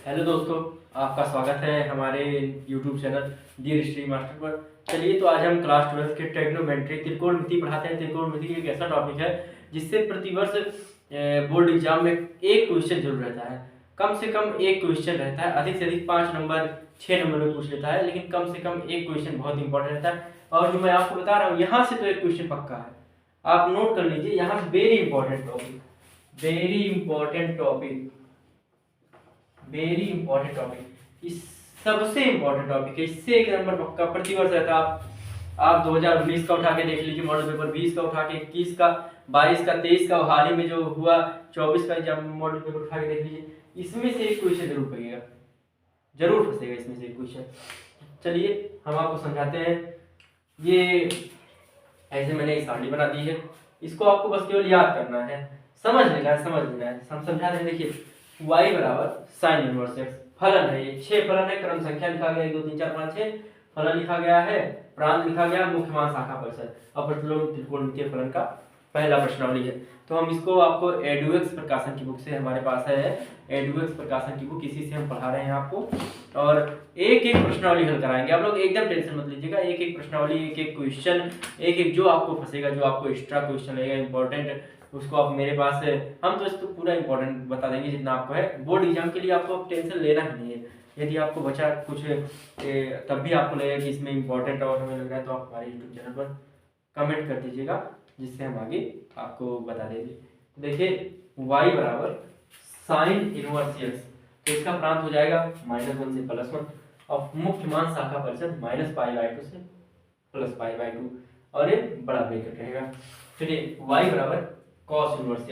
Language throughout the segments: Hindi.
हेलो दोस्तों, आपका स्वागत है हमारे YouTube channel dear history master पर। चलिए, तो आज हम क्लास 12 के ट्रिग्नोमेट्री त्रिकोणमिति पढ़ाते हैं। त्रिकोणमिति एक ऐसा टॉपिक है जिससे प्रतिवर्ष बोर्ड एग्जाम में एक क्वेश्चन जरूर रहता है। कम से कम एक क्वेश्चन रहता है, अधिक से अधिक 5 नंबर 6 नंबर में पूछ लेता है, लेकिन कम से कम एक क्वेश्चन बहुत इंपॉर्टेंट रहता है। और जो मैं आपको बता रहा हूँ यहाँ से तो एक क्वेश्चन पक्का है, आप नोट कर लीजिए। यहाँ से very important topic, very important topic, very important topic, इस सबसे इंपॉर्टेंट टॉपिक है। इससे एक नंबर पक्का प्रतिवर्ष रहता है। आप 2019 का उठा के देख लीजिए, मॉडल पेपर 20 का उठा के, 21 का, 22 का, 23 का, हाल ही में जो हुआ 24 का एग्जाम मॉडल पेपर उठा के देख लीजिए, इसमें से एक क्वेश्चन जरूर फंसेगा, जरूर फंसेगा इसमें से एक क्वेश्चन। चलिए हम आपको समझाते हैं। ये ऐसे मैंने एक सारणी बना दी है, इसको आपको बस केवल याद करना है, समझ लेना है, समझ लेना है। हम समझा दें, देखिए y बराबर साइन इनवर्स x फलन है। ये 6 फलन है, क्रम संख्या लिखा गया 1 2 3 4 5 6 फलन लिखा गया है, प्रांत लिखा गया, मुख्य मान शाखा परिसर, अपवर्तन त्रिकोणमितीय फलन का पहला प्रश्नावली है। तो हम इसको आपको एडुएक्स प्रकाशन की बुक से, हमारे पास है एडुएक्स प्रकाशन की बुक, इसी से हम पढ़ा रहे हैं आपको। और एक एक प्रश्नावली हल कराएंगे, आप लोग एकदम टेंशन मत लीजिएगा। एक एक प्रश्नावली, एक एक क्वेश्चन, एक एक जो आपको फंसेगा, जो आपको एक्स्ट्रा क्वेश्चन लगेगा इंपॉर्टेंट, उसको आप मेरे पास है, हम तो इसको पूरा इंपॉर्टेंट बता देंगे जितना आपको है। बोर्ड एग्जाम के लिए आपको टेंशन लेना ही नहीं है। यदि आपको बचा कुछ तब भी आपको लगेगा कि इसमें इंपॉर्टेंट और हमें लग रहा है, तो आप हमारे यूट्यूब चैनल पर कमेंट कर दीजिएगा, जिससे हम आगे आपको बता देंगे। देखिए y बराबर साइन इनवर्स x, तो इसका प्रांत हो जाएगा -1 से +1, और मुख्य मान शाखा परिसर -π/2 से +π/2, और ये बड़ा ब्रैकेट रहेगा। चलिए y बराबर cos इनवर्स x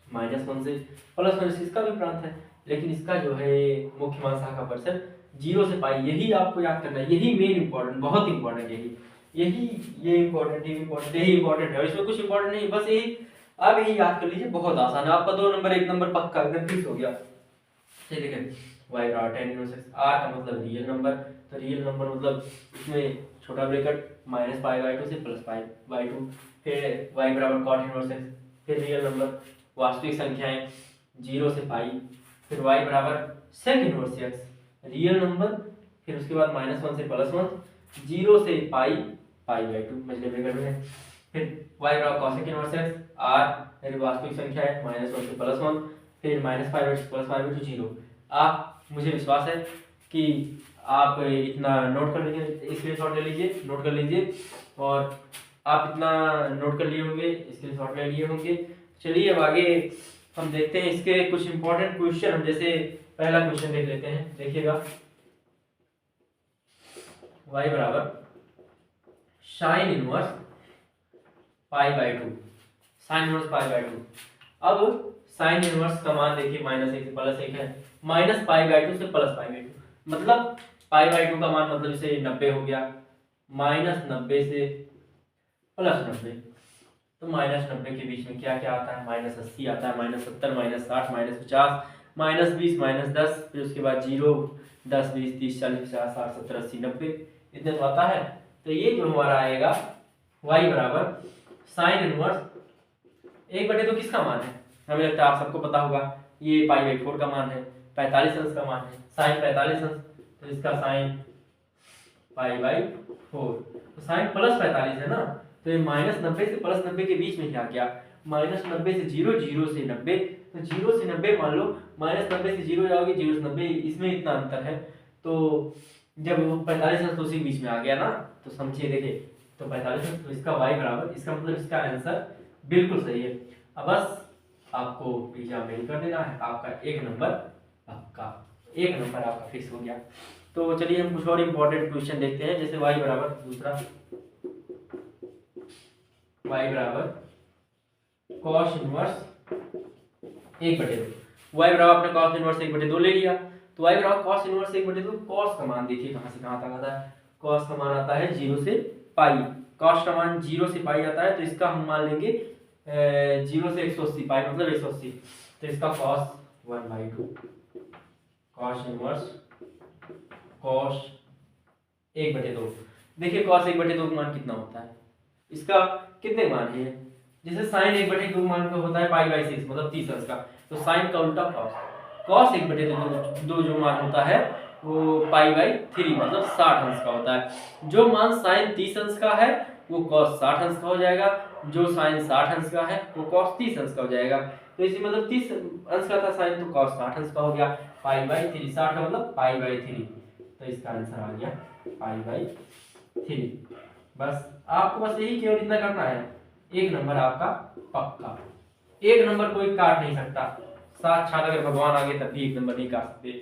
-1 से +1, इसका भी प्रांत है, लेकिन इसका जो है मुख्य मान शाखा परिसर 0 से पाई, यही आपको याद करना है, यही मेन इंपॉर्टेंट, बहुत इंपॉर्टेंट, यही ये इंपॉर्टेंट, ये इंपॉर्टेंट, यही इंपॉर्टेंट है। इसमें कुछ इंपॉर्टेंट नहीं, बस यही आप यही याद कर लीजिए, बहुत आसान है। आपका 2 नंबर 1 नंबर पक्का एकदम फिक्स हो गया। ठीक है, y बराबर tan इनवर्स x, r का मतलब रियल नंबर, तो रियल नंबर मतलब इसमें छोटा ब्रैकेट -π/2 से +π/2, फिर y बराबर cot इनवर्स x, फिर रियल नंबर वास्तविक संख्याएं 0 से पाई, फिर y बराबर sec inverse x real number, फिर उसके बाद -1 से +1, 0 से पाई, π/2 मझले ब्रैकेट में, फिर y बराबर cosec इनवर्स x, r मेरी वास्तविक संख्या है -1 से +1, फिर -π/2 से +π/2 0। आप, मुझे विश्वास है कि आप इतना नोट कर लीजिए, स्क्रीनशॉट ले लीजिए, नोट कर लीजिए, और आप इतना नोट कर लिए होंगे, स्क्रीनशॉट ले लिए होंगे। चलिए अब आगे हम देखते हैं इसके कुछ इंपॉर्टेंट क्वेश्चन। हम जैसे पहला क्वेश्चन देख लेते हैं, देखिएगा y बराबर साइन इनवर्स π/2, साइन इनवर्स π/2। अब साइन इनवर्स का मान देखिए -1 से +1 है, -π/2 से +π/2, मतलब π/2 का मान मतलब इसे 90 हो गया, -90 से +90, तो -90 के बीच में क्या क्या आता है, -80 आता है, -70, -60, -50, -20, -10, फिर उसके बाद 0, 10, 20, 30, 40, 50, 60, 70, 80, 90, इतने तो आता है। तो ये जो हमारा आएगा y बराबर साइन इनवर्स 1/2 किसका मान है, हमें लगता है आप सबको पता होगा, ये π/4 का मान है, 45 अंश का मान है, साइन 45 अंश, तो इसका साइन π/4, तो साइन +45 है ना, तो ये -90 से +90 के बीच में क्या गया, -90 से 0, 0 से 90, तो 0 से 90 मान लो, -90 से 0 जाओगे, 0 से 90, इसमें इतना अंतर है, तो जब वो 45 अंश तो उसी के बीच में आ गया ना, तो समझिए, देखिए तो 45 अंश, तो इसका y बराबर, इसका मतलब इसका आंसर बिल्कुल सही है। अब बस आपको एग्जाम में कर देना है, आपका 1 नंबर पक्का, 1 नंबर आपका फिक्स हो गया। तो चलिए हम कुछ और इंपॉर्टेंट क्वेश्चन देखते हैं, जैसे y बराबर दूसरा, y बराबर cos इनवर्स 1/2, y बराबर आपने cos इनवर्स 1/2 ले लिया, तो y बराबर cos इनवर्स 1/2, cos का मान देखिए कहां से कहां तक आता है, cos का मान आता है 0 से पाई, cos का मान 0 से पाई आता है, तो इसका हम मान लेंगे 0 से 180, पाई मतलब 180, तो इसका cos 1/2, cos इनवर्स cos 1/2। देखिए cos 1/2 का मान कितना होता है, इसका कितने मान है, जैसे sin 1/2 मान का होता है π/6, मतलब 30 अंश का, तो sin का उल्टा cos, cos 1/2 जो मान होता है वो π/3 मतलब 60 अंश का होता है। जो मान sin 30 अंश का है वो cos 60 अंश का हो जाएगा, जो sin 60 अंश का है वो cos 30 अंश का हो जाएगा। तो इसी मतलब 30 अंश का था sin तो cos 60 अंश का हो गया, π/3 60 का मतलब π/3, तो इसका आंसर आ गया π/3। बस आपको बस यही केवल इतना करना है, एक नंबर आपका पक्का, एक नंबर कोई काट नहीं सकता। साक्षात अगर भगवान आगे तब भी एक नंबर नहीं काट सकते।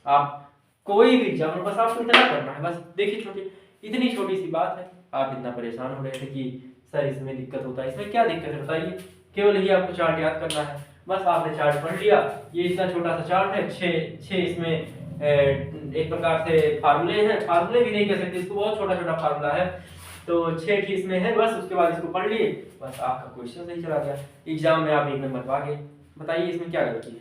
आप कोई भी एग्जाम में बस आपको इतना करना है, बस देखिए छोटी इतनी छोटी सी बात है। आप इतना परेशान हो रहे थे कि सर इसमें दिक्कत होता है, इसमें क्या दिक्कत है बताइए, केवल यही आपको चार्ट याद करना है। बस आपने चार्ट पढ़ लिया, ये इतना छोटा सा चार्ट है, छह इसमें एक प्रकार से फार्मूले हैं, फार्मूले भी नहीं कह सकते इसको, बहुत छोटा छोटा फार्मूला है, तो 6 इसमें है। बस उसके बाद इसको पढ़ लिए, बस आपका क्वेश्चन सही चला गया, एग्जाम में आप एक नंबर पा गए। बताइए इसमें क्या गलती है?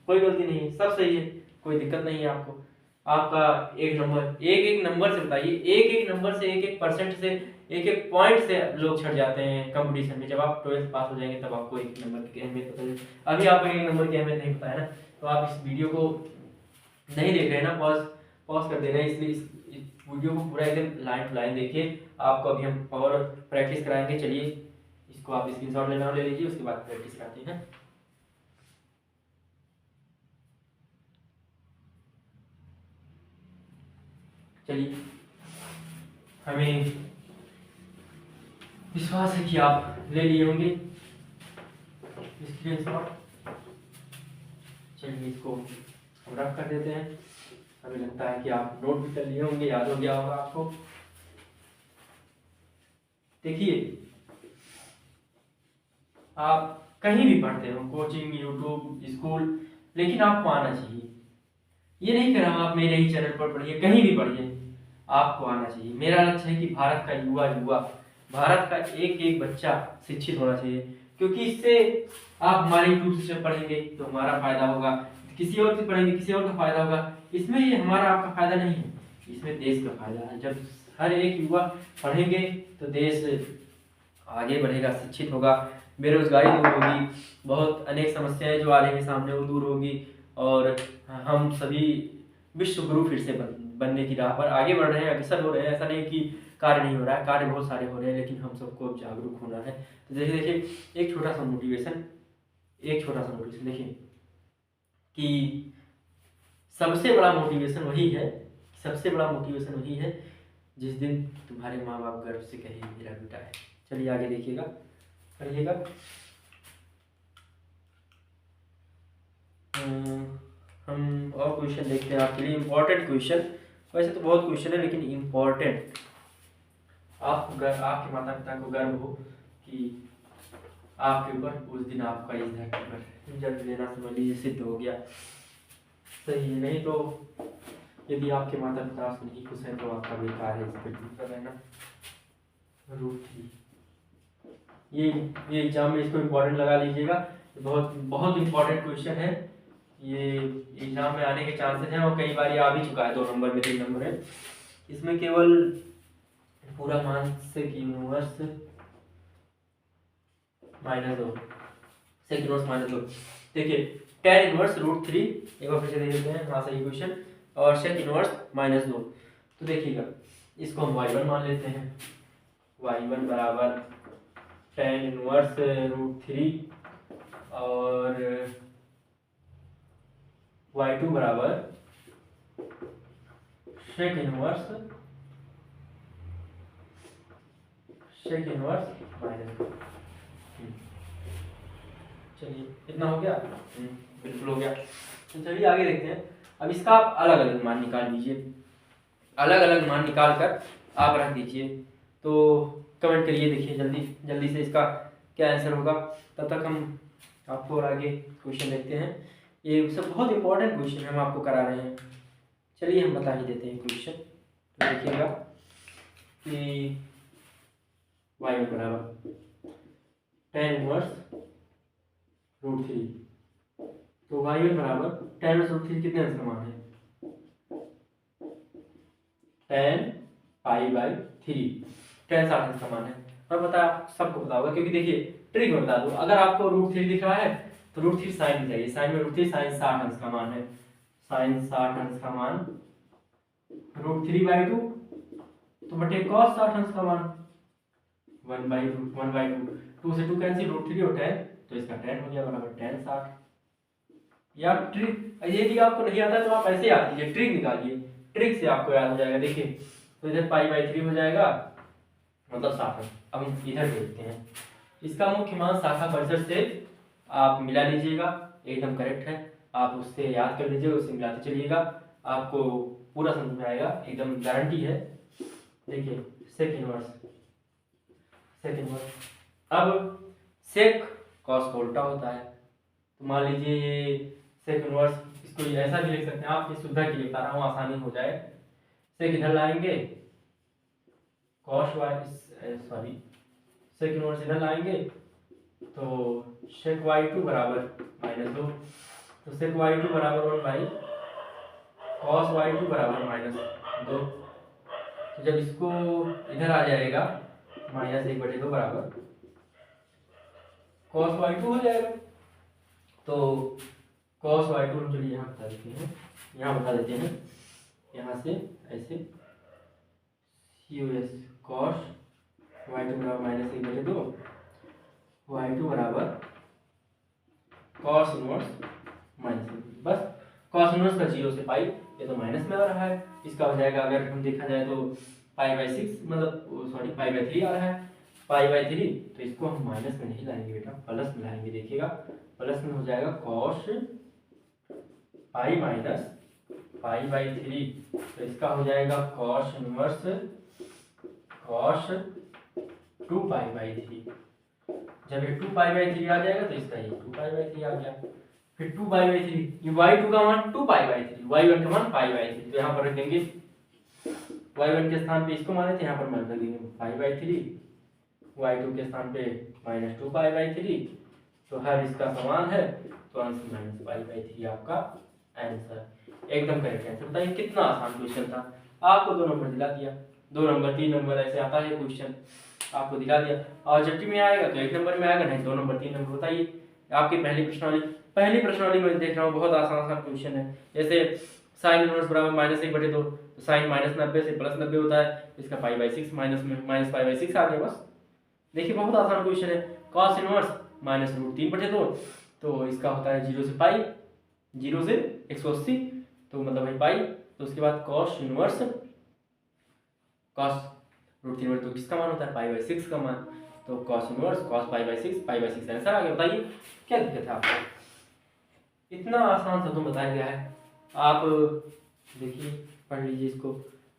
कोई गलती नहीं है, सब सही है, कोई दिक्कत नहीं है आपको। आपका एक नंबर, एक नंबर से बताइए, एक नंबर से, एक परसेंट से, एक पॉइंट से लोग छट जाते हैं कंपटीशन में। जब आप 12th पास हो जाएंगे तब आपको एक नंबर की अहमियत पता चलेगी। अभी आपको एक नंबर की अहमियत नहीं पता है ना, तो आप इस वीडियो को नहीं देख रहे हैं ना, पॉज कर दे रहे हैं, इसलिए इस वीडियो को पूरा एकदम लाइन टू लाइन देखिए। आपको अभी हम और प्रैक्टिस कराएंगे। चलिए इसको आप स्क्रीनशॉट लेना ले लीजिए, उसके बाद प्रैक्टिस करते हैं। चलिए, हमें विश्वास है कि आप ले लिए होंगे स्क्रीनशॉट। चलिए इसको हम रख कर देते हैं। हमें लगता है कि आप नोट भी कर लिए होंगे, याद हो गया होगा आपको। देखिए, आप कहीं भी पढ़ते हो, कोचिंग, यूट्यूब, स्कूल, लेकिन आपको आना चाहिए। ये नहीं कर रहा हूं आप मेरे ही चैनल पर पढ़िए, कहीं भी पढ़िए, आपको आना चाहिए। मेरा लक्ष्य है कि भारत का युवा, भारत का एक बच्चा शिक्षित होना चाहिए, क्योंकि इससे आप हमारे यूट्यूब से पढ़ेंगे तो हमारा फायदा होगा, किसी और से पढ़ेंगे किसी और का फायदा होगा। इसमें ये हमारा आपका फायदा नहीं है, इसमें देश का फायदा है। जब हर एक युवा पढ़ेंगे तो देश आगे बढ़ेगा, शिक्षित होगा, बेरोजगारी दूर होगी, बहुत अनेक समस्याएं जो आ रही हैं सामने वो दूर होगी, और हम सभी विश्व गुरु फिर से बनने की राह पर आगे बढ़ रहे हैं, अग्रसर हो रहे हैं। ऐसा नहीं कि कार्य नहीं हो रहा है, कार्य बहुत सारे हो रहे हैं, लेकिन हम सबको अब जागरूक होना है। तो देखिए एक छोटा सा मोटिवेशन देखिए कि सबसे बड़ा मोटिवेशन वही है जिस दिन तुम्हारे माँ बाप गर्व से कहे मेरा बेटा है। चलिए आगे देखिएगा, पढ़िएगा। हम और क्वेश्चन देखते हैं आपके लिए, इम्पोर्टेंट क्वेश्चन। वैसे तो बहुत क्वेश्चन है लेकिन इम्पोर्टेंट, आपके माता पिता को गर्व हो कि आपके ऊपर उस दिन आपका इस धरती पर जन्म लेना समझ लीजिए सिद्ध हो गया। सही है, नहीं तो यदि आपके माता पिता आपसे नहीं खुश हैं तो आपका बेकार है इस पृथ्वी पर रहना। √3 ये एग्जाम में इसको इम्पोर्टेंट लगा लीजिएगा, बहुत बहुत इम्पोर्टेंट क्वेश्चन है। ये एग्जाम में आने के चांसेस हैं और कई बार ये आ भी चुका है, 2 नंबर में 3 नंबर है। इसमें केवल पूरा मान सेक इनवर्स -2, सेक इनवर्स -2। देखिए tan इनवर्स √3, एक बार फिर से देख लेते हैं। हाँ सही क्वेश्चन, और सेक इनवर्स -2। तो देखिएगा इसको हम y1 मान लेते हैं, y1 बराबर tan इनवर्स √3 और y2 बराबर सेक इनवर्स -2। चलिए इतना हो गया, बिल्कुल हो गया। तो चलिए आगे देखते हैं। अब इसका आप अलग अलग मान निकाल लीजिए, अलग अलग मान निकाल कर आप रख दीजिए। तो कमेंट करिए, देखिए जल्दी से इसका क्या आंसर होगा। तब तक हम आपको और आगे क्वेश्चन देखते हैं। ये सब बहुत इंपॉर्टेंट क्वेश्चन हम आपको करा रहे हैं। चलिए हम बता ही देते हैं क्वेश्चन। तो देखिएगा कि y1 बराबर tan इनवर्स √3, तो y1 बराबर tan इनवर्स √3 कितने अंश का मान है? tan π/3, tan 60 अंश का मान है। और सबको पता होगा, क्योंकि देखिए ट्रिक में बता दूं, अगर आपको √3 दिख रहा है तो √3 साइन भी चाहिए, साइन में √3 साइन 60 अंश का मान है, साइन 60 अंश का मान √3/2 तो बटे cos 60 अंश का मान 1/2, 2 से 2 कैंसिल, √3 होता है तो इसका tan हो गया बराबर tan 60। या ट्रिक, यदि आपको नहीं आता तो आप ऐसे याद कीजिए, ट्रिक निकालिए, ट्रिक से आपको याद हो जाएगा। देखिए तो इधर π/3 हो जाएगा मतलब 60। अब हम इधर देखते हैं, इसका मुख्य मान शाखा परिसर से आप मिला लीजिएगा, एकदम करेक्ट है, आप उससे याद कर लीजिएगा, उससे मिलाते चलिएगा, आपको पूरा समझ में आएगा, एकदम गारंटी है। देखिए सेक इनवर्स, अब सेक कॉस का उल्टा होता है, तो मान लीजिए ये सेक इनवर्स, इसको ऐसा भी लिख सकते हैं, आपकी सुविधा के लिए बता रहा हूँ, आसानी हो जाए। सेक इधर लाएंगे, cos y sorry sec inverse इधर लाएंगे तो सेक y2 बराबर -2, तो सेक y2 बराबर 1/cos y2 बराबर -2। तो जब इसको इधर आ जाएगा -1/2 बराबर cos y2 हो जाएगा। तो cos y2 हम चलिए यहाँ बता देते हैं, यहाँ बता देते हैं, यहाँ से ऐसे cos cos y2 बराबर -1/2, y2 बराबर cos इनवर्स -1, बस cos इनवर्स का 0 से पाई, ये तो माइनस में आ रहा है, इसका हो जाएगा अगर हम देखा जाए तो π/6 मतलब सॉरी π/3 आ रहा है, π/3, तो इसको हम माइनस में नहीं लाएंगे बेटा, प्लस में लाएंगे। देखिएगा प्लस में हो जाएगा cos पाई माइनस π/3, तो इसका हो जाएगा cos इनवर्स cos 2π/3। जब ये 2π/3 आ जाएगा तो इसका ये 2π/3 आ गया, फिर 2π/3, ये y2 का मान 2π/3, y1 का मान π/3, तो यहाँ पर रख देंगे y1 के स्थान पे इसको माने थे, यहाँ पर मान रख देंगे π/3, y2 के स्थान पे -2π/3, तो हर इसका समान है, तो आंसर -π/3 आपका आंसर, एकदम करेक्ट आंसर। बताइए कितना आसान क्वेश्चन था, आपको 2 नंबर दिला दिया, 2 नंबर 3 नंबर ऐसे आता है क्वेश्चन, आपको दिला दिया, और जट्टी में आएगा तो 1 नंबर में आएगा, नहीं 2 नंबर 3 नंबर। बताइए आपकी पहली प्रश्नावली में देख रहा हूँ, बहुत आसान क्वेश्चन है, जैसे साइन इनवर्स बराबर -1/2, तो साइन -90 से +90 होता है, इसका π/6 -π/6 आ गया, बस देखिए बहुत आसान क्वेश्चन है। कॉस इनवर्स -√3/2, तो इसका होता है 0 से पाई, 0 से 180, तो मतलब है पाई, तो उसके बाद कॉस इनवर्स कॉस √3/2, तो किसका मान होता है π/6 का मान, तो कॉस इनवर्स कॉस π/6 आंसर आ गया। बताइए क्या दिक्कत है आपको, इतना आसान सा तो बताया गया है, आप देखिए पढ़ लीजिए इसको,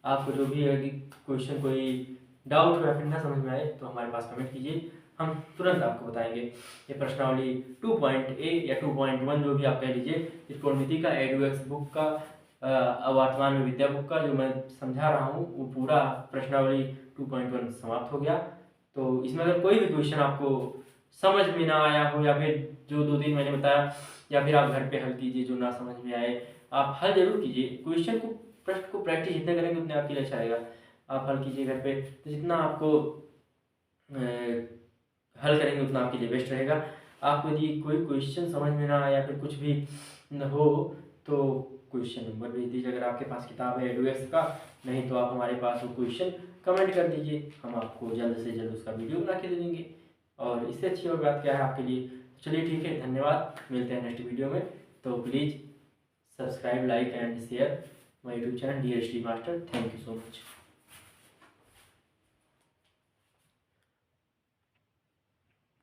आपको जो भी क्वेश्चन कोई डाउट हो या फिर ना समझ में आए तो हमारे पास कमेंट कीजिए, हम तुरंत आपको बताएंगे। ये प्रश्नावली 2.A या 2.1 जो भी आप कह लीजिए, त्रिकोणमिति का एडुएक्स बुक का वर्तमान में विद्या बुक का जो मैं समझा रहा हूँ, वो पूरा प्रश्नावली 2.1 समाप्त हो गया। तो इसमें अगर कोई भी क्वेश्चन आपको समझ में ना आया हो, या फिर जो 2-3 मैंने बताया, या फिर आप घर पे हल कीजिए, जो ना समझ में आए आप हल जरूर कीजिए। क्वेश्चन को प्रश्न को प्रैक्टिस जितना करेंगे उतने आपके लिए अच्छा रहेगा। आप हल कीजिए घर पे, तो जितना आपको हल करेंगे उतना आपके लिए बेस्ट रहेगा। आपको यदि कोई क्वेश्चन समझ में ना आया या फिर कुछ भी न हो तो क्वेश्चन नंबर भेज दीजिए, अगर आपके पास किताब है एडुएक्स का, नहीं तो आप हमारे पास वो क्वेश्चन कमेंट कर दीजिए, हम आपको जल्द से जल्द उसका वीडियो बना के दे देंगे। और इससे अच्छी और बात क्या है आपके लिए। चलिए ठीक है, धन्यवाद, मिलते हैं नेक्स्ट वीडियो में। तो please subscribe, like and share my YouTube channel DSD master. Thank you so much.